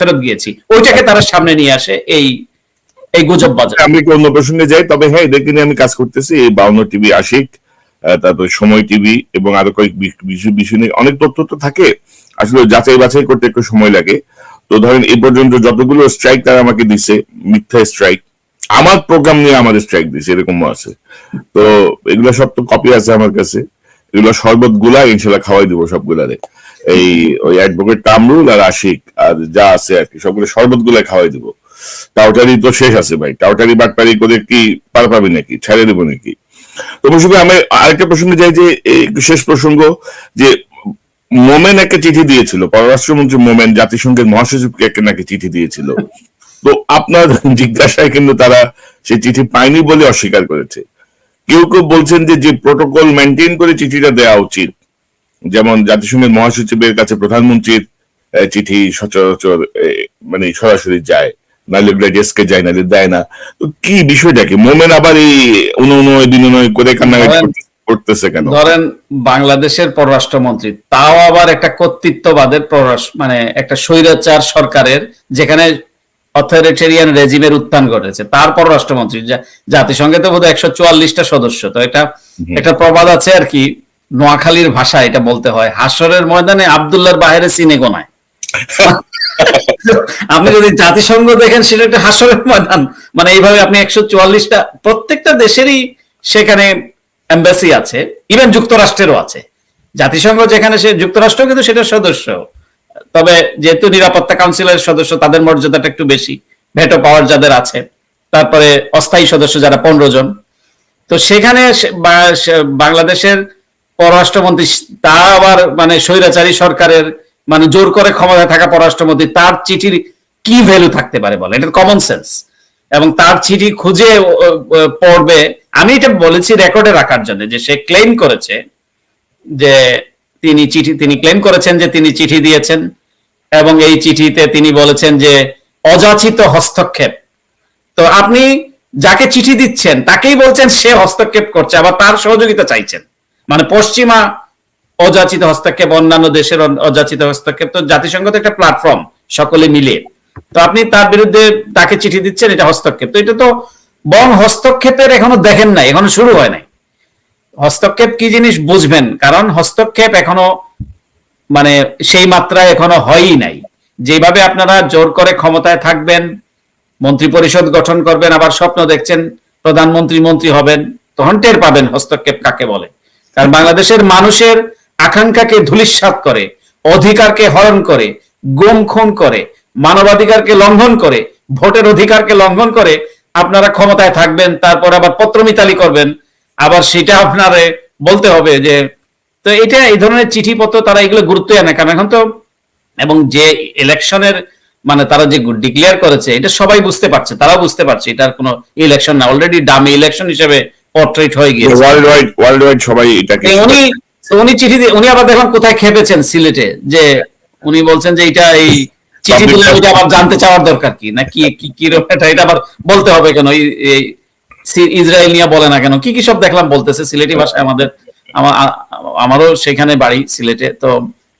ফেরত গিয়েছি, ওইটাকে তারা সামনে নিয়ে আসে এই এই গুজব বাজার। আমি একটু অন্য প্রসঙ্গে যাই, তবে হ্যাঁ এদেরকে নিয়ে আমি কাজ করতেছি, এই 52 টিভি, আশিক, তারপর সময় টিভি এবং আরো কয়েক বিষয় নিয়ে অনেক তথ্য তো থাকে, আসলে যাচাই বাছাই করতে একটু সময় লাগে। তো ধরেন এই পর্যন্ত যতগুলো স্ট্রাইক তারা আমাকে দিছে, মিথ্যা স্ট্রাইক, আমার প্রোগ্রাম নিয়ে আমাদের স্ট্রাইক দিছে, এরকমও আছে। তো এগুলো সব তো কপি আছে আমার কাছে, এগুলো শরবত গুলা ইনশাল্লাহ খাওয়াই দিব সবগুলারে। এই ওই অ্যাডভোকেট কামরুল আর আশিক আর যা আছে আর কি, সবগুলো শরবত গুলা খাওয়াই দিব। টাউটারি তো শেষ আছে ভাই, টাউটারি বাটপারি করে কি পার পাবি নাকি, ছেড়ে দেবো নাকি? তো প্রসঙ্গে আমি আরেকটা প্রসঙ্গে যাই, যে শেষ প্রসঙ্গ, যে মোমেন একটা চিঠি দিয়েছিল, পররাষ্ট্রমন্ত্রী মোমেন জাতিসংঘের মহাসচিবকে একটা নাকি চিঠি দিয়েছিল। তো আপনার জিজ্ঞাসায় কিন্তু তারা সেই চিঠি পায়নি বলে অস্বীকার করেছে। কেউ কেউ বলছেন যে যে প্রোটোকল মেনটেন করে চিঠিটা দেওয়া উচিত, যেমন জাতিসংঘের মহাসচিবের কাছে প্রধানমন্ত্রীর চিঠি সচরাচর মানে সরাসরি যায়, নাহলে ডেস্কে যায়, নাহলে দেয় না। তো কি বিষয়টা কি, মোমেন আবার এই অনুনয় বিনয় করে কান্নাকাটি করতেছে কেন? ধরেন বাংলাদেশের পররাষ্ট্রমন্ত্রী, তাও আবার একটা কর্তৃত্ববাদের পররাষ্ট্র, মানে একটা স্বৈরাচার সরকারের যেখানে অথরিটেরিয়ান রেজিমের উত্থান ঘটেছে, তার পররাষ্ট্রমন্ত্রী, জাতিসংঘে তো বোধহয় 144টা সদস্য। তো এটা একটা প্রবাদ আছে আর কি, নোয়াখালীর ভাষা এটা বলতে হয়, হাসরের ময়দানে আব্দুল্লাহর বাহিরে সিনে গোনায়। আপনি যদি জাতিসংঘ দেখেন সেটা একটা হাসরের ময়দান, মানে এইভাবে আপনি 144টা, প্রত্যেকটা দেশেরই সেখানে এমবাসি আছে, ইভেন যুক্তরাষ্ট্রেরও আছে। জাতিসংঘ যেখানে, সে যুক্তরাষ্ট্র কিন্তু সেটা সদস্য, তবে যেহেতু নিরাপত্তা কাউন্সিলের সদস্য তাদের মর্যাদাটা একটু বেশি, ভেটো পাওয়ার যাদের আছে। তারপরে অস্থায়ী সদস্য যারা 15 জন। তো সেখানে বাংলাদেশের পররাষ্ট্রমন্ত্রী, তা আবার মানে স্বৈরাচারী সরকারের, মানে জোর করে ক্ষমতায় থাকা পররাষ্ট্রমন্ত্রী, তার চিঠির কি ভ্যালু থাকতে পারে বলে, এটা কমন সেন্স। এবং তার চিঠি খুঁজে পড়বে, আমি এটা বলেছি রেকর্ডে রাখার জন্য, যে সে ক্লেম করেছে যে তিনি ক্লেম করেছেন যে তিনি চিঠি দিয়েছেন, এবং এই চিঠিতে তিনি বলেছেন যে অযাচিত হস্তক্ষেপ। তো আপনি যাকে চিঠি দিচ্ছেন তাকেই বলছেন সে হস্তক্ষেপ করছে, আবার তার সহযোগিতা চাইছেন, মানে পশ্চিমা অযাচিত হস্তক্ষেপ, অন্যান্য দেশের অযাচিত হস্তক্ষেপ। তো জাতিসংঘ তো একটা প্ল্যাটফর্ম, সকলে মিলে, তো আপনি তার বিরুদ্ধে তাকে চিঠি দিচ্ছেন, এটা হস্তক্ষেপ। তো এটা তো বরং হস্তক্ষেপের এখনো দেখেন নাই, এখনো শুরু হয় নাই। হস্তক্ষেপ কি জিনিস বুঝবেন, কারণ হস্তক্ষেপ এখনো মানে সেই মাত্রায় এখনো হয়ই নাই। যেভাবে আপনারা জোর করে ক্ষমতায় থাকবেন, মন্ত্রী পরিষদ গঠন করবেন, আবার স্বপ্ন দেখছেন প্রধানমন্ত্রী মন্ত্রী হবেন, তখন টের পাবেন হস্তক্ষেপ কাকে বলে। কারণ বাংলাদেশের মানুষের আকাঙ্ক্ষাকে ধূলিসাৎ করে, অধিকারকে হরণ করে, গুম খুন করে, মানবাধিকারকে লঙ্ঘন করে, ভোটের অধিকারকে লঙ্ঘন করে আপনারা ক্ষমতায় থাকবেন, তারপর আবার পত্রমিতালি করবেন, আবার সেটা আপনারে বলতে হবে যে। তো এটা এই ধরনের চিঠিপত্র তারা এগুলো গুরুত্ব আনে, কারণ এখন তো, এবং যে ইলেকশনের মানে তারা যে ডিক্লেয়ার করেছে এটা সবাই বুঝতে পারছে, তারা বুঝতে পারছে এটার কোনো ইলেকশন না, অলরেডি ডামি ইলেকশন হিসেবে পোর্ট্রেট হয়ে গিয়েছে ওয়ার্ল্ড ওয়াইড সবাই এটাকে। উনি চিঠি দিয়ে, উনি আবার দেখলাম কোথায় খেপেছেন, সিলেটে, যে উনি বলছেন যে এটা এই চিঠি দিলে ওইটা আবার জানতে চাওয়ার দরকার কি, না কি কি এটা আবার বলতে হবে কেন, এই ইসরায়েল নিয়ে বলে না কেন, কি কি সব দেখলাম বলতেছে সিলেটি ভাষায়। আমারও সেখানে বাড়ি সিলেটে, তো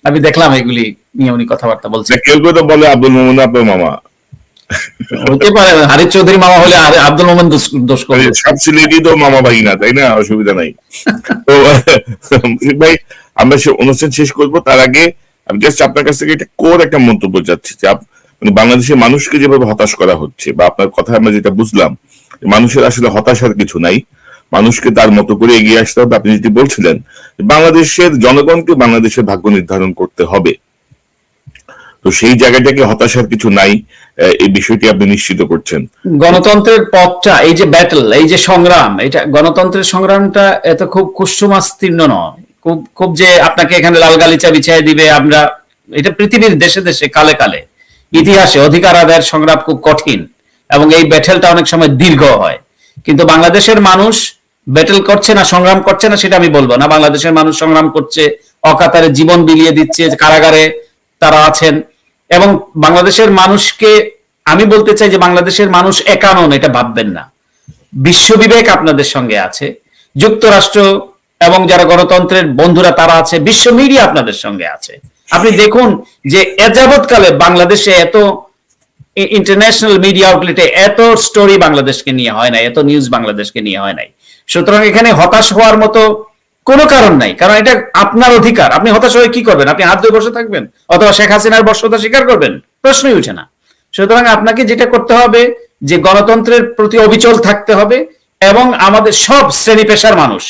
আমি দেখলাম এগুলি নিয়ে উনি কথাবার্তা বলছেন। কেউ কেউ তো বলে আব্দুল মোমেন আপনার মামা, হতে পারে হারিস চৌধুরী মামা হলে আর আব্দুল মোমেন দোষ করবে, সব সিলেটি তো মামা ভাই না, তাই না? অসুবিধা নাই। তো ভাই আমরা অনুষ্ঠান শেষ করবো, তার আগে আমি জাস্ট আপনার কাছ থেকে একটা মন্তব্য চাচ্ছি, যে মানে বাংলাদেশের মানুষকে যেভাবে হতাশ করা হচ্ছে, বা আপনার কথা আমরা যেটা বুঝলাম, মানুষের আসলে হতাশার কিছু নাই, মানুষকে তার মতো করে এগিয়ে আসতে হবে। আপনি যেটি বলছিলেন বাংলাদেশের জনগণকে বাংলাদেশের ভাগ্য নির্ধারণ করতে হবে, তো সেই জায়গাটাকে হতাশার কিছু নাই, এই বিষয়টি আপনি নিশ্চিত করছেন। গণতন্ত্রের পথটা, এই যে ব্যাটল, এই যে সংগ্রাম, এটা গণতন্ত্রের সংগ্রামটা এত খুব কুসুমাস্তীর্ণ নয়, খুব যে আপনাকে এখানে লাল গালিচা বিছাই দিবে আমরা, এটা পৃথিবীর দেশে দেশে কালে কালে ইতিহাসে অধিকার আদায়ের সংগ্রাম খুব কঠিন, এবং এই ব্যাটেলটা অনেক সময় দীর্ঘ হয়। কিন্তু বাংলাদেশের মানুষ ব্যাটেল করছে না, সংগ্রাম করছে না সেটা আমি বলবো না। বাংলাদেশের মানুষ সংগ্রাম করছে, অকাতারে জীবন বিলিয়ে দিচ্ছে, কারাগারে তারা আছেন। এবং বাংলাদেশের মানুষকে আমি বলতে চাই যে বাংলাদেশের মানুষ একা নন, এটা ভাববেন না। বিশ্ববিবেক আপনাদের সঙ্গে আছে, যুক্তরাষ্ট্র এবং যারা গণতন্ত্রের বন্ধুরা তারা আছে, বিশ্ব মিডিয়া আপনাদের সঙ্গে আছে। আপনি দেখুন যে এযাবৎকালে বাংলাদেশে এত ইন্টারন্যাশনাল মিডিয়া আউটলেটে এত স্টোরি বাংলাদেশকে নিয়ে হয় নাই, এত নিউজ বাংলাদেশকে নিয়ে হয় নাই। সুতরাং এখানে হতাশ হওয়ার মতো কোনো কারণ নাই, কারণ এটা আপনার অধিকার। আপনি হতাশ হয়ে কি করবেন? আপনি হাত ধুয়ে বসে থাকবেন অথবা শেখ হাসিনার বর্ষতা স্বীকার করবেন? প্রশ্নই উঠে না। সুতরাং আপনাকে যেটা করতে হবে যে গণতন্ত্রের প্রতি অবিচল থাকতে হবে, এবং আমাদের সব শ্রেণী পেশার মানুষ,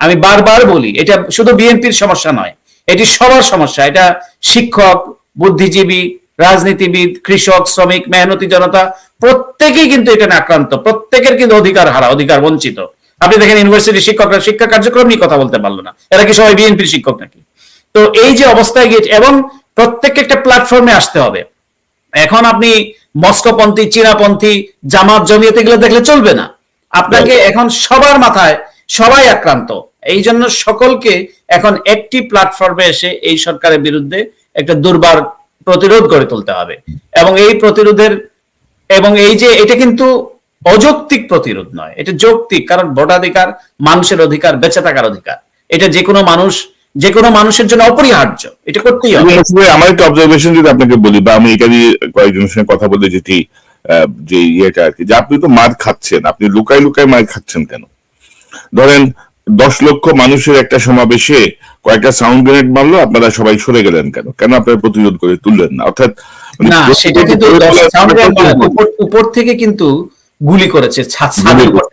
আমি বারবার বলি, এটা শুধু বিএনপির সমস্যা নয়, এটি সবার সমস্যা। এটা শিক্ষক, বুদ্ধিজীবী, রাজনীতিবিদ, কৃষক, শ্রমিক, মেহনতি জনতা প্রত্যেকেই কিন্তু এটা আক্রান্ত, প্রত্যেকের কিন্তু অধিকার হারা, অধিকার বঞ্চিত। আপনি দেখেন ইউনিভার্সিটি শিক্ষকরা শিক্ষা কার্যক্রম নিয়ে কথা বলতে পারলো না, এরা কি সবাই বিএনপির শিক্ষক নাকি? তো এই যে অবস্থায় গিয়েছে, এবং প্রত্যেককে একটা প্ল্যাটফর্মে আসতে হবে। এখন আপনি মস্কোপন্থী, চীনাপন্থী, জামাত, জমিয়ত এগুলো দেখলে চলবে না। আপনাকে এখন সবার মাথায় সবাই আক্রান্ত, এই জন্য সকলকে এখন একটি প্ল্যাটফর্মে এসে এই সরকারের বিরুদ্ধে একটা দুর্বার প্রতিরোধ গড়ে তুলতে হবে। এবং এই প্রতিরোধের, এবং এই যে এটা কিন্তু অযৌক্তিক প্রতিরোধ নয়, এটা যৌক্তিক, কারণ ভোটাধিকার মানুষের অধিকার, বেঁচে থাকার অধিকার, এটা যে কোনো মানুষ, যে কোনো মানুষের জন্য অপরিহার্য, এটা করতেই হবে। আমার একটা অবজারভেশন যদি আপনাকে বলি, বা আমি এটা নিয়ে কয়েকজনের সঙ্গে কথা বলতে যেটি যে ইয়েটা আর কি, যে আপনি তো মার খাচ্ছেন, আপনি লুকাই লুকাই মার খাচ্ছেন কেন? ধরেন 10 লক্ষ মানুষের একটা সমাবেশে কয়েকটা সাউন্ড গ্রেনেড মারলো, আপনারা সবাই সরে গেলেন কেন? কেন আপনারা প্রতিরোধ করে তুললেন না? অর্থাৎ না, সেটা কিন্তু উপর থেকে কিন্তু গুলি করেছে,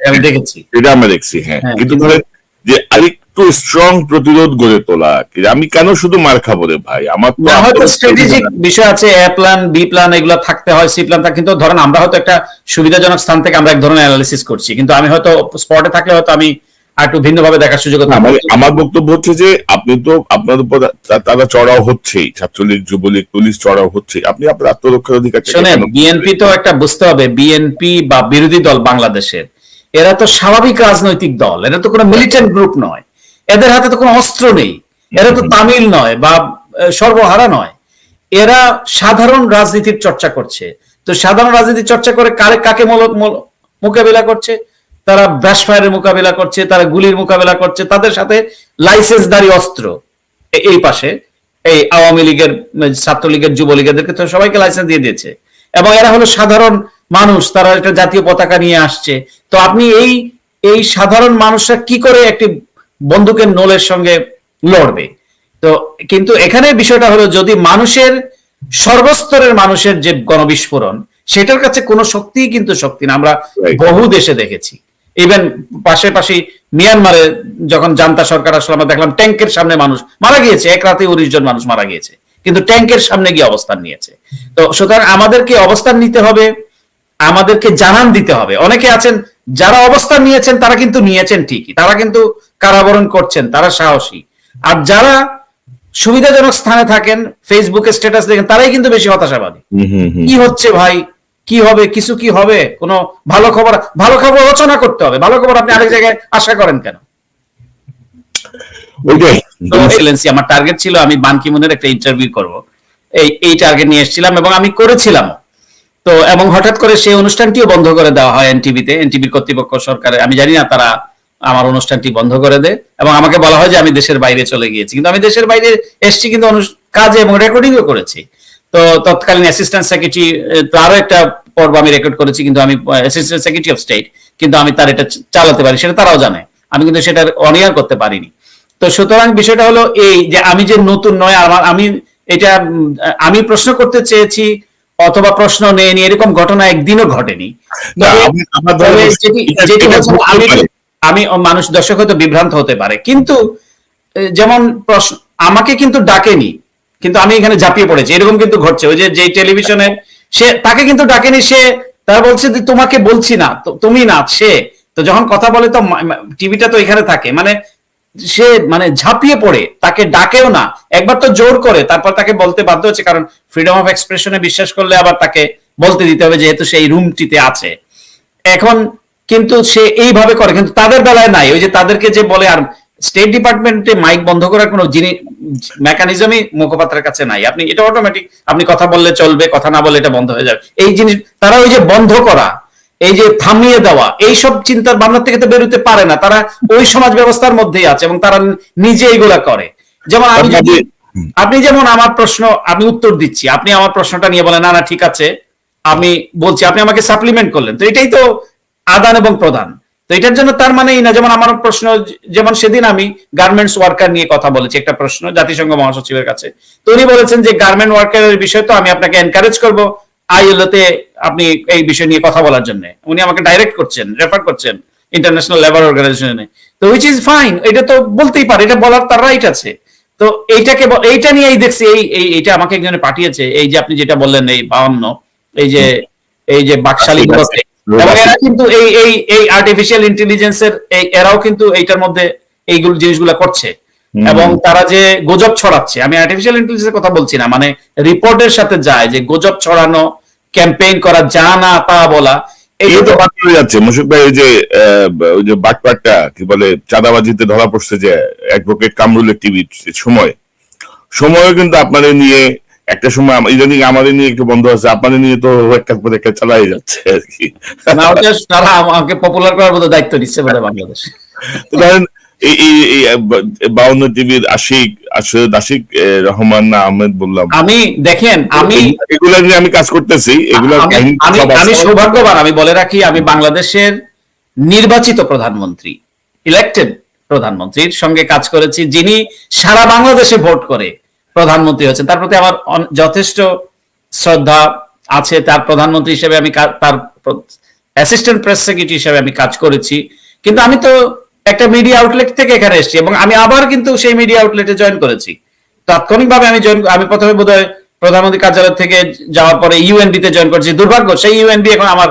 আমি দেখেছি, এটা আমরা দেখছি। হ্যাঁ, কিন্তু ধরেন যে আরেকটু স্ট্রং প্রতিরোধ গড়ে তোলা, আমি কেন শুধু মার খাবো রে ভাই? আমার তো হয়তো স্ট্র্যাটেজিক বিষয় আছে, এ প্ল্যান, বি প্ল্যান এগুলো থাকতে হয়, সি প্ল্যান থাকে। কিন্তু ধরেন আমরা হয়তো একটা সুবিধাজনক স্থান থেকে আমরা এক ধরনের অ্যানালিসিস করছি, কিন্তু আমি হয়তো স্পটে থাকলে হয়তো আমি একটু ভিন্নভাবে দেখার সুযোগ হবে। আমার বক্তব্য হচ্ছে যে আপনি তো আপনার উপর তারা চড়াও হচ্ছেই, ছাত্রলীগ, যুবলীগ, পুলিশ চড়াও হচ্ছে, আপনি আপনার আত্মরক্ষার অধিকার। শোনেন, বিএনপি তো একটা বুঝতে হবে, বিএনপি বা বিরোধী দল বাংলাদেশের, এরা তো স্বাভাবিক রাজনৈতিক দল, এরা তো কোনো মিলিটেন্ট গ্রুপ নয়, এদের হাতে তো কোনো অস্ত্র নেই, এরা তো তামিল নয় বা সর্বহারা নয়, এরা সাধারণ রাজনীতির চর্চা করছে। তো সাধারণ রাজনীতির চর্চা করে কাকে মোকাবিলা করছে? তারা ব্রাশ ফায়ারের মোকাবিলা করছে, তারা গুলির মোকাবিলা করছে, তাদের সাথে লাইসেন্সধারী অস্ত্র এই পাশে এই আওয়ামী লীগের, ছাত্রলীগের, যুবলীগেরদেরকে তো সবাইকে লাইসেন্স দিয়ে দিয়েছে, এবং এরা হলো সাধারণ মানুষ, তারা একটা জাতীয় পতাকা নিয়ে আসছে। তো আপনি এই সাধারণ মানুষরা কি করে একটি বন্দুকের নলের সঙ্গে লড়বে? তো কিন্তু এখানে বিষয়টা হলো, যদি মানুষের, সর্বস্তরের মানুষের যে গণবিস্ফোরণ, সেটার কাছে কোনো শক্তিই কিন্তু শক্তি না। আমরা বহু দেশে দেখেছি, ইভেন পাশাপাশি মিয়ানমারে যখন জান্তা সরকার আসলে আমরা দেখলাম ট্যাঙ্কের সামনে মানুষ মারা গিয়েছে, এক রাতে 19 জন মানুষ মারা গিয়েছে, কিন্তু ট্যাঙ্কের সামনে গিয়ে অবস্থান নিয়েছে। তো সুতরাং আমাদেরকে অবস্থান নিতে হবে, আমাদেরকে জানান দিতে হবে। অনেকে আছেন যারা অবস্থান নিয়েছেন, তারা কিন্তু নিয়েছেন ঠিকই, তারা কিন্তু কারাবরণ করছেন, তারা সাহসী। আর যারা সুবিধাজনক স্থানে থাকেন, ফেসবুকে স্ট্যাটাস দেখেন, তারাই কিন্তু বেশি হতাশাবাদী। কি হচ্ছে ভাই, কি হবে, কিছু কি হবে, কোনো ভালো খবর রচনা করতে হবে। ভালো খবর আপনি আরেক জায়গায় আশা করেন কেন? আমার টার্গেট ছিল আমি বান কি মুনের একটা ইন্টারভিউ করব, এই টার্গেট নিয়ে এসেছিলাম এবং আমি করেছিলাম। তো এবং হঠাৎ করে সেই অনুষ্ঠানটিও বন্ধ করে দেওয়া হয় এনটিভিতে, এনটিভির কর্তৃপক্ষ, সরকারের, আমি জানি না, তারা আমার অনুষ্ঠানটি বন্ধ করে দেয় এবং আমাকে বলা হয় যে আমি দেশের বাইরে চলে গিয়েছি। কিন্তু আমি দেশের বাইরে এসেছি, কিন্তু কাজে এবং রেকর্ডিংও করেছি। তো তৎকালীন অ্যাসিস্ট্যান্ট সেক্রেটারি, তারও একটা পর্ব আমি রেকর্ড করেছি, কিন্তু আমি অ্যাসিস্ট্যান্ট সেক্রেটারি অফ স্টেট, কিন্তু আমি তার এটা চালাতে পারি, সেটা তারাও জানে, আমি কিন্তু সেটা অনিয়ার করতে পারিনি। তো সুতরাং বিষয়টা হলো এই যে আমি যে নতুন নয়, আমি প্রশ্ন করতে চেয়েছি অথবা প্রশ্ন নেয়নি, এরকম ঘটনা একদিনও ঘটেনি। আমি মানুষ, দর্শক হয়তো বিভ্রান্ত হতে পারে, কিন্তু যেমন প্রশ্ন আমাকে কিন্তু ডাকেনি, কিন্তু আমি এখানে ঝাঁপিয়ে পড়েছি, এরকম কিন্তু ঘটছে। ওই যে টেলিভিশনে সে, তাকে কিন্তু ডাকেনি, সে তারা বলছে যে তোমাকে বলছি না, তুমি না সে। তো যখন কথা বলে তো টিভিটা তো এখানে থাকে, মানে সে ঝাঁপিয়ে পড়ে, তাকে ডাকেও না, একবার তো জোর করে, তারপর তাকে বলতে বাধ্য হচ্ছে, কারণ ফ্রিডম অফ এক্সপ্রেশনে বিশ্বাস করলে আবার তাকে বলতে দিতে হবে যেহেতু সেই রুমটিতে আছে। এখন কিন্তু সে এইভাবে করে, কিন্তু তাদের বেলায় নাই। ওই যে তাদেরকে যে বলে, আর স্টেট ডিপার্টমেন্টে মাইক বন্ধ করার কোনো মেকানিজমই মুখপাত্রের কাছে নাই। আপনি এটা অটোমেটিক, আপনি কথা বললে চলবে, কথা না বললে এটা বন্ধ হয়ে যাবে, এই জিনিস তারা ওই যে বন্ধ করা, এই যে থামিয়ে দেওয়া, এইসব চিন্তার ভাবনা থেকে তো বেরোতে পারে না। তারা ওই সমাজ ব্যবস্থার মধ্যেই আছে এবং তারা নিজে এইগুলা করে। যেমন আপনি যেমন আমার প্রশ্ন, আমি উত্তর দিচ্ছি, আপনি আমার প্রশ্নটা নিয়ে বলেন না না ঠিক আছে, আমি বলছি, আপনি আমাকে সাপ্লিমেন্ট করলেন, তো এটাই তো আদান এবং প্রদান। তো এটার জন্য তার মানে এই না, যেমন আমার প্রশ্ন, যেমন সেদিন আমি গার্মেন্টস ওয়ার্কার নিয়ে কথা বলেছি, একটা প্রশ্ন জাতিসংঘ মহাসচিবের কাছে, তো উনি বলেছেন যে গার্মেন্ট ওয়ার্কারের বিষয় তো আমি আপনাকে এনকারেজ করবো আইএলওতে আপনি এই বিষয় নিয়ে কথা বলার জন্য। উনি আমাকে ডাইরেক্ট করছেন, রেফার করছেন ইন্টারন্যাশনাল লেবার অর্গানাইজেশনে। তো হুইচ ইজ ফাইন, এটা তো বলতেই পারে, এটা বলার তার রাইট আছে। তো এইটা নিয়েই দেখছি, এইটা আমাকে একজনে পাঠিয়েছে, এই যে আপনি যেটা বললেন এই 52, এই যে বাকশালী গুলোতে, এবং এরা কিন্তু এই আর্টিফিশিয়াল ইন্টেলিজেন্সের এরাও কিন্তু এইটার মধ্যে এইগুলো জিনিসগুলো করছে, এবং তারা যে গুজব ছড়াচ্ছে, আমি আর্টিফিশিয়াল ইন্টেলিজেন্সের কথা বলছি না, মানে রিপোর্টের সাথে যায় যে গুজব ছড়ানো, ক্যাম্পেইন করা, যা না তা বলা, এই তো বাদ হয়ে যাচ্ছে। মুশফিক ভাই, ওই যে বাটপাটটা কি বলে চাঁদাবাজিতে ধরা পড়ছে যে অ্যাডভোকেট কামরুলের টিভি সময় কিন্তু আপনাদের নিয়ে একটা সময় ইদানিং আমাদের নিয়ে একটু বন্ধ আছে, আপনাদের নিয়ে তো একটার পর একটা চালাই যাচ্ছে আর কি। না, ওটা তারা আমাকে পপুলার করার মতো দায়িত্ব নিচ্ছে বোধহয় বাংলাদেশ। তো ধরেন এই 52 টিভির আশিক রহমান না আহমেদ বললাম, আমি দেখেন, এগুলা নিয়ে আমি কাজ করতেছি, এগুলা আমি সৌভাগ্যবান, আমি বলে রাখি, আমি বাংলাদেশের নির্বাচিত প্রধানমন্ত্রী, ইলেক্টেড প্রধানমন্ত্রীর সঙ্গে কাজ করেছি, যিনি সারা বাংলাদেশে ভোট করে প্রধানমন্ত্রী হয়েছেন। তার প্রতি আমার যথেষ্ট শ্রদ্ধা আছে। তার প্রধানমন্ত্রী হিসেবে আমি তার অ্যাসিস্ট্যান্ট প্রেস সেক্রেটারি হিসেবে আমি কাজ করেছি। কিন্তু আমি তো একটা মিডিয়া আউটলেট থেকে এখানে এসেছি, এবং আমি আবার কিন্তু সেই মিডিয়া আউটলেটে জয়েন করেছি তাৎক্ষণিকভাবে। আমি প্রথমে বোধহয় প্রধানমন্ত্রী কার্যালয় থেকে যাওয়ার পরে ইউএনবি তে জয়েন করেছি। দুর্ভাগ্য, সেই ইউএনবি এখন আমার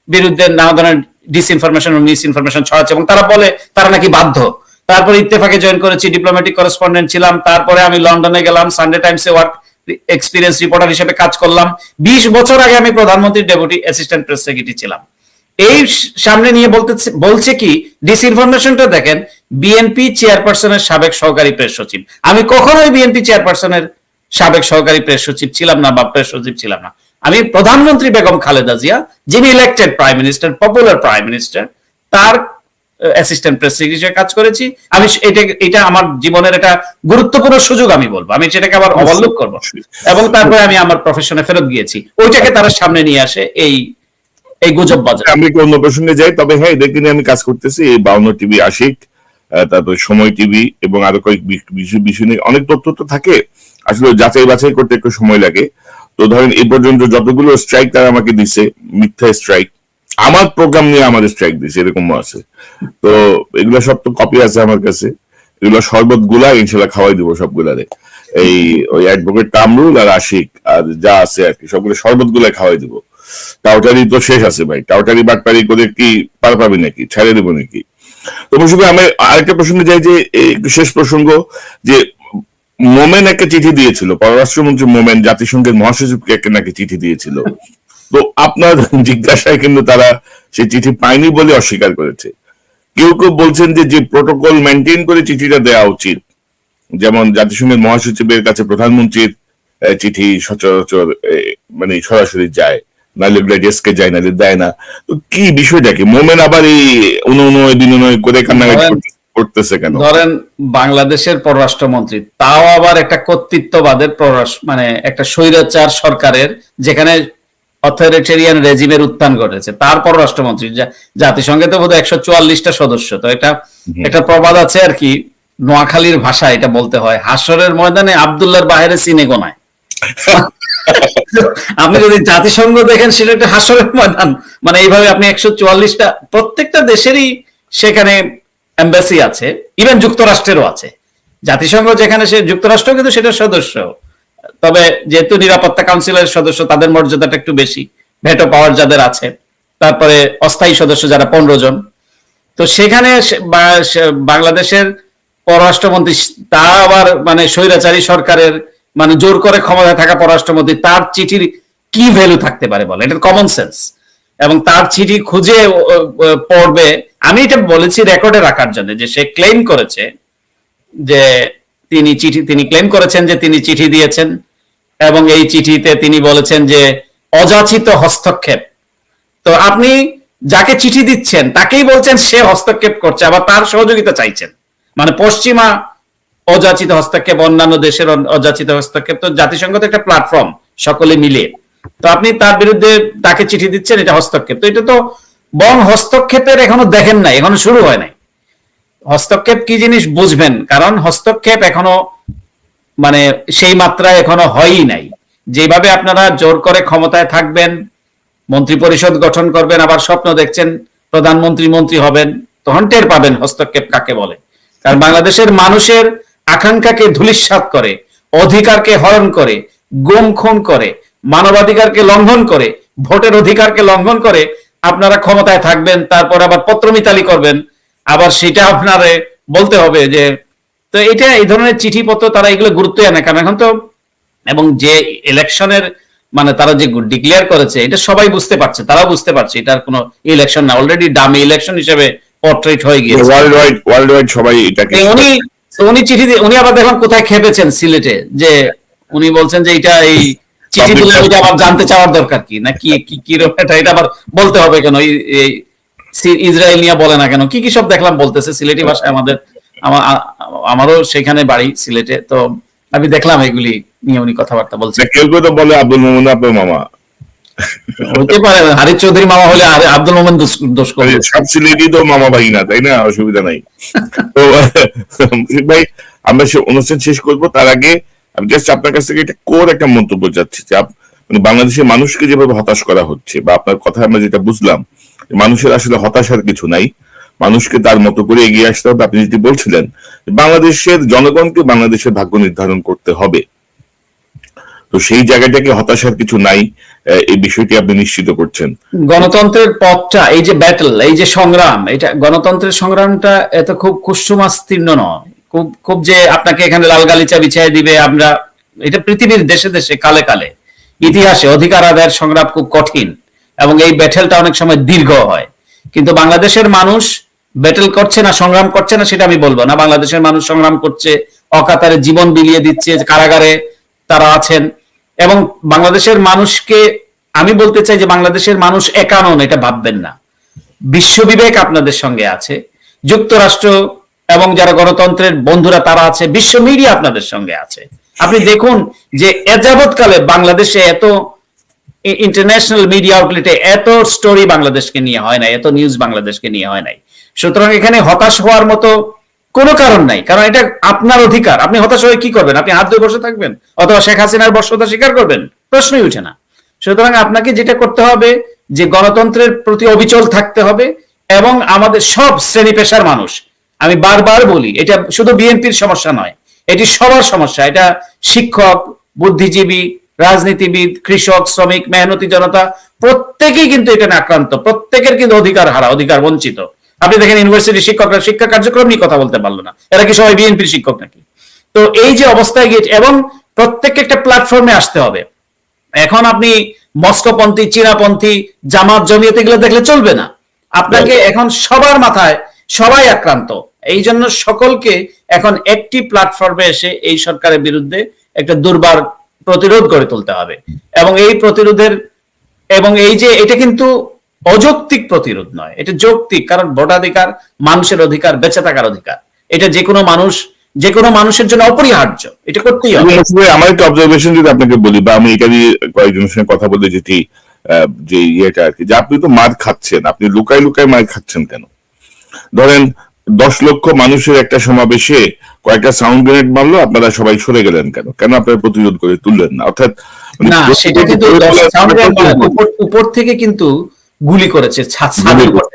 বিরুদ্ধে নানা ধরনের ডিসইনফরমেশন ও মিসইনফরমেশন ছড়াচ্ছে, এবং তারা বলে তারা নাকি বাধ্য। তারপরে ইত্তেফাকে জয়েন করেছি, ডিপ্লোম্যাটিক করেসপন্ডেন্ট ছিলাম। তারপরে আমি লন্ডনে গেলাম, সানডে টাইমসে ওয়ার্ক এক্সপিরিয়েন্স রিপোর্টার হিসেবে কাজ করলাম। 20 বছর আগে আমি প্রধানমন্ত্রীর ডেপুটি অ্যাসিস্ট্যান্ট প্রেস সেক্রেটারি ছিলাম। এই সামনে নিয়ে বলছে কি ডিসইনফরমেশনটা দেখেন, বিএনপি চেয়ারপারসনের সাবেক সহকারী প্রেস সচিব। আমি কখনোই বিএনপি চেয়ারপারসনের সাবেক সহকারী প্রেস সচিব ছিলাম না, বা প্রেস সচিব ছিলাম না। আমি প্রধানমন্ত্রী বেগম খালেদা জিয়া, যিনি elected prime minister, popular prime minister, তার অ্যাসিস্ট্যান্ট প্রেস সেক্রেটারি হিসেবে কাজ করেছি। আমি এটা আমার জীবনের একটা গুরুত্বপূর্ণ সুযোগ আমি বলবো, আমি সেটাকে আবার অবলোক করবো। এবং তারপরে আমি আমার প্রফেশনে ফেরত গিয়েছি, ওইটাকে তারা সামনে নিয়ে আসে এই গুজব বাজার। আমি একটু অন্য প্রসঙ্গে যাই, তবে হ্যাঁ এদেরকে নিয়ে আমি কাজ করতেছি। এই 52 টিভি, আশিক, তারপর সময় টিভি এবং আরো কয়েক বিষয় নিয়ে অনেক তথ্য তো থাকে, আসলে যাচাই বাছাই করতে একটু সময় লাগে। তো ধরেন এই পর্যন্ত যতগুলো স্ট্রাইক তারা আমাকে দিছে, মিথ্যা স্ট্রাইক, আমার প্রোগ্রাম নিয়ে আমাদের স্ট্রাইক দিছে, এরকমও আছে। তো এগুলো সব তো কপি আছে আমার কাছে, এগুলো শরবত গুলা ইনশাল্লাহ খাওয়াই দিব সবগুলারে। ওই অ্যাডভোকেট কামরুল আর আশিক আর যা আছে আর কি, সবগুলো শরবত গুলা খাওয়াই দিব। টাউটারি তো শেষ আছে ভাই, টাউটারি বাটপারি করে কি পার পাবি নাকি, ছেড়ে দেবো নাকি? তো মুশফিক, আমি আরেকটা প্রসঙ্গে যাই, যে একটু শেষ প্রসঙ্গ, যে মোমেন একটা চিঠি দিয়েছিল, পররাষ্ট্রমন্ত্রী মোমেন জাতিসংঘের মহাসচিবকে নাকি চিঠি দিয়েছিল। তো আপনার জিজ্ঞাসায় কিন্তু তারা সেই চিঠি পায়নি বলে অস্বীকার করেছে। কেউ কেউ বলছেন যে প্রোটোকল মেনটেন করে চিঠিটা দেওয়া উচিত, যেমন জাতিসংঘের মহাসচিবের কাছে প্রধানমন্ত্রীর চিঠি সচরাচর মানে সরাসরি যায়, নাহলে ডেস্কে যায়, নাহলে দেয় না। তো কি বিষয়টা কি, মোমেন আবার এই বিনয় করে কান্নাকাটি করতেছে কেন? ধরেন বাংলাদেশের পররাষ্ট্রমন্ত্রী, তাও আবার একটা কর্তৃত্ববাদের পররাষ্ট্র, মানে একটা স্বৈরাচার সরকারের যেখানে অথরিটেরিয়ান রেজিমের উত্থান ঘটেছে, তার পররাষ্ট্রমন্ত্রী, জাতিসংঘে তো বোধহয় 144টা সদস্য। তো একটা প্রবাদ আছে আর কি, নোয়াখালীর ভাষা এটা বলতে হয়, হাসরের ময়দানে আব্দুল্লাহর বাহিরে সিনে গোনায়। আপনি যদি জাতিসংঘ দেখেন, সেটা একটা হাসরের ময়দান। মানে এইভাবে আপনি 144টা, প্রত্যেকটা দেশেরই সেখানে এম্বাসি আছে, ইভেন যুক্তরাষ্ট্রেরও আছে। জাতিসংঘ যেখানে, সে যুক্তরাষ্ট্র কিন্তু সেটার সদস্য, তবে যেহেতু নিরাপত্তা কাউন্সিলের সদস্য, তাদের মর্যাদাটা একটু বেশি, ভেটো পাওয়ার যাদের আছে। তারপরে অস্থায়ী সদস্য যারা 15 জন। তো সেখানে বাংলাদেশের পররাষ্ট্রমন্ত্রী, তা আবার মানে স্বৈরাচারী সরকারের, মানে জোর করে ক্ষমতায় থাকা পররাষ্ট্রমন্ত্রী, তার চিঠির কি ভ্যালু থাকতে পারে বলে, এটা কমন সেন্স। এবং তার চিঠি খুঁজে পড়বে, আমি এটা বলেছি রেকর্ডে রাখার জন্য, যে সে ক্লেম করেছে যে তিনি ক্লেম করেছেন যে তিনি চিঠি দিয়েছেন, এবং এই চিঠিতে তিনি বলেছেন যে অযাচিত হস্তক্ষেপ। তো আপনি যাকে চিঠি দিচ্ছেন তাকেই বলছেন সে হস্তক্ষেপ করছে, আবার তার সহযোগিতা চাইছেন। মানে পশ্চিমা অযাচিত হস্তক্ষেপ, অন্যান্য দেশের অযাচিত হস্তক্ষেপ। তো জাতিসংঘ তো একটা প্ল্যাটফর্ম, সকলে মিলে। তো আপনি তার বিরুদ্ধে তাকে চিঠি দিচ্ছেন, এটা হস্তক্ষেপ। তো এটা তো বরং হস্তক্ষেপের এখনো দেখেন নাই, এখনো শুরু হয় নাই। হস্তক্ষেপ কি জিনিস বুঝবেন, কারণ হস্তক্ষেপ এখনো মানে সেই মাত্রায় এখনো হয়ই নাই। যেভাবে আপনারা জোর করে ক্ষমতায় থাকবেন, মন্ত্রী পরিষদ গঠন করবেন, আবার স্বপ্ন দেখছেন প্রধানমন্ত্রী মন্ত্রী হবেন, তখন টের পাবেন হস্তক্ষেপ কাকে বলে। কারণ বাংলাদেশের মানুষের আকাঙ্ক্ষাকে ধূলিসাৎ করে, অধিকারকে হরণ করে, গুম খুন করে, মানবাধিকারকে লঙ্ঘন করে, ভোটের অধিকারকে লঙ্ঘন করে আপনারা ক্ষমতায় থাকবেন, তারপর আবার পত্রমিতালি করবেন, আবার সেটা আপনারে বলতে হবে যে। তো এটা এই ধরনের চিঠিপত্র তারা এগুলো গুরুত্বই আনে, কারণ এখন তো এবং যে ইলেকশনের মানে তারা যে ডিক্লেয়ার করেছে এটা সবাই বুঝতে পারছে, তারাও বুঝতে পারছে এটার কোনো ইলেকশন না, অলরেডি ডামি ইলেকশন হিসেবে পোর্ট্রেট হয়ে গিয়েছে। ওয়ার্ল্ড ওয়াইড সবাই এটাকে উনি চিঠি দিয়ে উনি আবার দেখলাম কোথায় খেপেছেন সিলেটে, যে উনি বলছেন যে এটা এই চিঠি দিলে ওইটা আবার জানতে চাওয়ার দরকার কি না কি কি এটা আবার বলতে হবে কেন, এই ইসরায়েল নিয়ে বলে না কেন, কি কি সব দেখলাম বলতেছে সিলেটি ভাষায়। আমারও সেখানে বাড়ি সিলেটে, তো আমি দেখলাম এগুলি নিয়ে উনি কথাবার্তা বলছেন। কেউ কেউ তো বলে আব্দুল মোমেন আপনার মামা, হতে পারে হারিস চৌধুরী মামা হলে আর আব্দুল মোমেন দোষ করবে। সব সিলেটি তো মামা ভাই না, তাই না? অসুবিধা নাই। তো ভাই আমরা অনুষ্ঠান শেষ করবো, তার আগে আমি জাস্ট আপনার কাছ থেকে একটা কোর একটা মন্তব্য চাচ্ছি যে মানে বাংলাদেশের মানুষকে যেভাবে হতাশ করা হচ্ছে, বা আপনার কথা আমরা যেটা বুঝলাম, মানুষের আসলে হতাশার কিছু নাই, মানুষকে তার মতো করে এগিয়ে আসতে হবে। আপনি যেটি বলছিলেন বাংলাদেশের জনগণকে বাংলাদেশের ভাগ্য নির্ধারণ করতে হবে, তো সেই জায়গাটাকে হতাশার কিছু নাই, এই বিষয়টি আপনি নিশ্চিত করছেন। গণতন্ত্রের পথটা, এই যে ব্যাটল, এই যে সংগ্রাম, এটা গণতন্ত্রের সংগ্রামটা এত খুব কুসুমাস্তীর্ণ নয়, খুব খুব যে আপনাকে এখানে লাল গালিচা বিছিয়ে দিবে আমরা, এটা পৃথিবীর দেশে দেশে কালে কালে ইতিহাসে অধিকার আদায়ের সংগ্রাম খুব কঠিন, এবং এই ব্যাটেলটা অনেক সময় দীর্ঘ হয়। কিন্তু বাংলাদেশের মানুষ ব্যাটেল করছে না, সংগ্রাম করছে না, সেটা আমি বলবো না। বাংলাদেশের মানুষ সংগ্রাম করছে, অকাতারে জীবন বিলিয়ে দিচ্ছে, কারাগারে তারা আছেন। এবং বাংলাদেশের মানুষকে আমি বলতে চাই যে বাংলাদেশের মানুষ একা নন, এটা ভাববেন না। বিশ্ববিবেক আপনাদের সঙ্গে আছে, যুক্তরাষ্ট্র এবং যারা গণতন্ত্রের বন্ধুরা তারা আছে, বিশ্ব মিডিয়া আপনাদের সঙ্গে আছে। আপনি দেখুন যে এযাবৎকালে বাংলাদেশে এত ইন্টারন্যাশনাল মিডিয়া আউটলেটে এত স্টোরি বাংলাদেশকে নিয়ে হয় নাই, এত নিউজ বাংলাদেশকে নিয়ে হয় নাই। সুতরাং এখানে হতাশ হওয়ার মতো কোনো কারণ নাই, কারণ এটা আপনার অধিকার। আপনি হতাশ হয়ে কি করবেন? আপনি হাত ধুয়ে বসে থাকবেন অথবা শেখ হাসিনার বর্ষতা স্বীকার করবেন? প্রশ্নই উঠে না। সুতরাং আপনাকে যেটা করতে হবে যে গণতন্ত্রের প্রতি অবিচল থাকতে হবে, এবং আমাদের সব শ্রেণী পেশার মানুষ, আমি বারবার বলি এটা শুধু বিএনপির সমস্যা নয়, এটি সবার সমস্যা। এটা শিক্ষক, বুদ্ধিজীবী, রাজনীতিবিদ, কৃষক, শ্রমিক, মেহনতি জনতা প্রত্যেকেই কিন্তু এটা আক্রান্ত, প্রত্যেকের কিন্তু অধিকার হারা, অধিকার বঞ্চিত। আপনি দেখেন ইউনিভার্সিটি শিক্ষকরা শিক্ষা কার্যক্রম নিয়ে কথা বলতে পারলো না, এরা কি সবাই বিএনপির শিক্ষক নাকি? তো এই যে অবস্থায় গিয়েছে, এবং প্রত্যেককে একটা প্ল্যাটফর্মে আসতে হবে। এখন আপনি মস্কোপন্থী, চীনাপন্থী, জামাত, জমিয়ত এগুলো দেখলে চলবে না। আপনাকে এখন সবার মাথায় সবাই আক্রান্ত, এই জন্য সকলকে এখন একটি প্ল্যাটফর্মে এসে এই সরকারের বিরুদ্ধে একটা দুর্বার প্রতিরোধ গড়ে তুলতে হবে। এবং এই প্রতিরোধের এবং এই যে এটা কিন্তু অযৌক্তিক প্রতিরোধ নয়, এটা যৌক্তিক, কারণ ভোটাধিকার মানুষের অধিকার, বেঁচে থাকার অধিকার, এটা যে কোনো মানুষের জন্য অপরিহার্য, এটা করতেই হবে। আমার একটা অবজারভেশন যদি আপনাকে বলি, বা আমি এটা নিয়ে কয়েকজনের সঙ্গে কথা বলে যেটি যে ইয়েটা আর কি, যে আপনি তো মার খাচ্ছেন, আপনি লুকাই লুকাই মার খাচ্ছেন কেন? ধরেন 10 লক্ষ মানুষের একটা সমাবেশে কয়েকটা সাউন্ড গ্রেনেড মারলো, আপনারা সবাই সরে গেলেন কেন? কেন আপনারা প্রতিরোধ করে তুললেন না? অর্থাৎ না, সেটা কিন্তু উপর থেকে কিন্তু গুলি করেছে,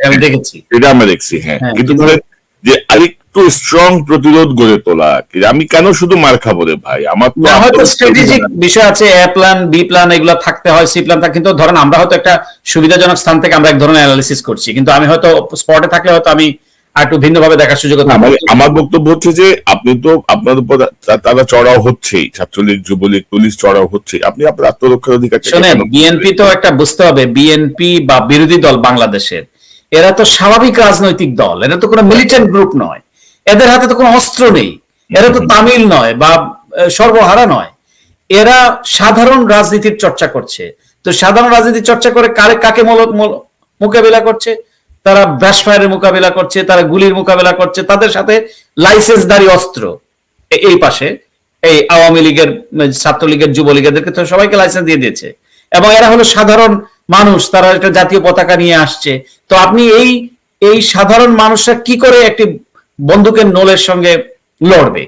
আমি দেখেছি, এটা আমরা দেখছি। হ্যাঁ, কিন্তু ধরেন যে আরেকটু স্ট্রং প্রতিরোধ গড়ে তোলা, আমি কেন শুধু মার খাবো রে ভাই? আমার তো হয়তো স্ট্র্যাটেজিক বিষয় আছে, এ প্ল্যান, বি প্ল্যান এগুলো থাকতে হয়, সি প্ল্যান থাকে। কিন্তু ধরেন আমরা হয়তো একটা সুবিধাজনক স্থান থেকে আমরা এক ধরনের অ্যানালিসিস করছি, কিন্তু আমি হয়তো স্পটে থাকলে হয়তো আমি একটু ভিন্নভাবে দেখার সুযোগ হবে। আমার বক্তব্য হচ্ছে যে আপনি তো আপনার উপর তারা চড়াও হচ্ছেই, ছাত্রলীগ, যুবলীগ, পুলিশ চড়াও হচ্ছে, আপনি আপনার আত্মরক্ষার অধিকার। শোনেন, বিএনপি তো একটা বুঝতে হবে, বিএনপি বা বিরোধী দল বাংলাদেশের, এরা তো স্বাভাবিক রাজনৈতিক দল, এরা তো কোনো মিলিটেন্ট গ্রুপ নয়, এদের হাতে তো কোনো অস্ত্র নেই, এরা তো তামিল নয় বা সর্বহারা নয়, এরা সাধারণ রাজনীতির চর্চা করছে। তো সাধারণ রাজনীতির চর্চা করে কাকে মোকাবিলা করছে? তারা ব্রাশফায়ারের মোকাবিলা করছে, তারা গুলির মোকাবিলা করছে, তাদের সাথে লাইসেন্সধারী অস্ত্র। এই পাশে এই আওয়ামী লীগের, ছাত্রলীগের, যুবলীগেরদেরকে তো সবাইকে লাইসেন্স দিয়ে দিয়েছে। এবং এরা হলো সাধারণ মানুষ, তারা একটা জাতীয় পতাকা নিয়ে আসছে। তো আপনি এই সাধারণ মানুষরা কি করে একটি বন্দুকের নলের সঙ্গে লড়বে?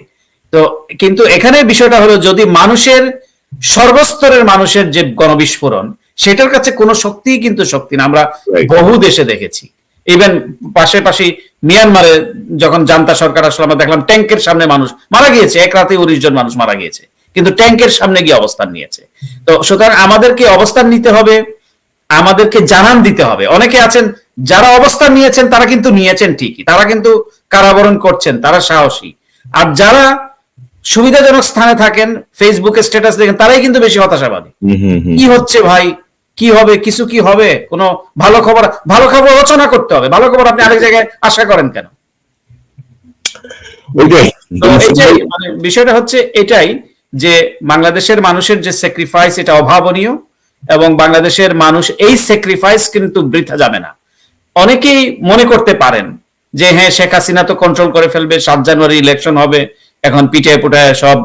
তো কিন্তু এখানে বিষয়টা হলো, যদি মানুষের সর্বস্তরের মানুষের যে গণবিস্ফোরণ, সেটার কাছে কোনো শক্তিই কিন্তু শক্তি না। আমরা বহু দেশে দেখেছি, ইভেন পাশাপাশি মিয়ানমারে যখন জান্তা সরকার আসলে আমরা দেখলাম ট্যাঙ্কের সামনে মানুষ মারা গিয়েছে, এক রাতে 19 জন মানুষ মারা গিয়েছে, কিন্তু ট্যাঙ্কের সামনে গিয়ে অবস্থান নিয়েছে। তো সুতরাং আমাদেরকে অবস্থান নিতে হবে, আমাদেরকে জানান দিতে হবে। অনেকে আছেন যারা অবস্থান নিয়েছেন, তারা কিন্তু নিয়েছেন ঠিকই, তারা কিন্তু কারাবরণ করছেন, তারা সাহসী। আর যারা সুবিধাজনক স্থানে থাকেন, ফেসবুকে স্ট্যাটাস দেখেন, তারাই কিন্তু বেশি হতাশাবাদী। কি হচ্ছে ভাই, কি হবে, কিছু কি হবে, কোনো ভালো খবর রচনা করতে হবে। ভালো খবর আপনি আরেক জায়গায় আশা করেন কেন? তো এটাই মানে বিষয়টা হচ্ছে এটাই, যে বাংলাদেশের মানুষের যে স্যাক্রিফাইস, এটা অভাবনীয়, এবং বাংলাদেশের মানুষ এই স্যাক্রিফাইস কিন্তু বৃথা যাবে না। অনেকেই মনে করতে পারেন যে হ্যাঁ, শেখ হাসিনা তো কন্ট্রোল করে ফেলবে, 7 জানুয়ারি ইলেকশন হবে, এখন পিটায় পুটায় সব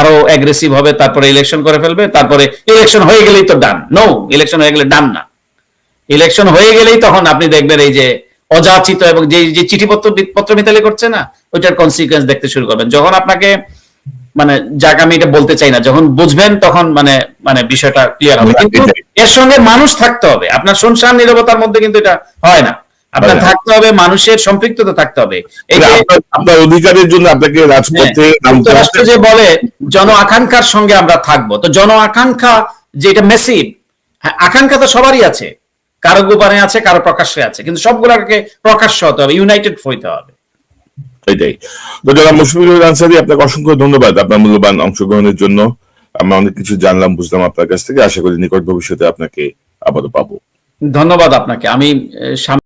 আরো অ্যাগ্রেসিভ হবে, তারপরে ইলেকশন করে ফেলবে, তারপরে ইলেকশন হয়ে গেলেই তো ডান। নো, ইলেকশন হয়ে গেলে ডান না। ইলেকশন হয়ে গেলেই তখন আপনি দেখবেন এই যে অযাচিত এবং যে চিঠিপত্র মিতালি করছে না, ওইটার কনসিকুয়েন্স দেখতে শুরু করবেন। যখন আপনাকে মানে, যাকে আমি এটা বলতে চাই না, যখন বুঝবেন তখন মানে বিষয়টা ক্লিয়ার হবে। কিন্তু এর সঙ্গে মানুষ থাকতে হবে, আপনার শুনশান নীরবতার মধ্যে কিন্তু এটা হয় না। আপনার থাকতে হবে, মানুষের সম্পৃক্ততা থাকতে হবে। এই যে আপনার অধিকারের জন্য আপনাকে রাজপথে রাষ্ট্র যে বলে জন আকাঙ্ক্ষার সঙ্গে আমরা থাকবো, তো জন আকাঙ্ক্ষা যেটা মেসিভ, আকাঙ্ক্ষা তো সবারই আছে, কারো গোপনে আছে, কারো প্রকাশ্যে আছে, কিন্তু সবগুলোকে প্রকাশ্য হতে হবে, ইউনাইটেড হইতে হবে। এটাই। তো যারা মুশফিকুল আনসারী, আপনাকে অসংখ্য ধন্যবাদ আপনার মূল্যবান অংশগ্রহণের জন্য। আমরা অনেক কিছু জানলাম, বুঝলাম আপনার কাছ থেকে। আশা করি নিকট ভবিষ্যতে আপনাকে আবারও পাবো। ধন্যবাদ আপনাকে। আমি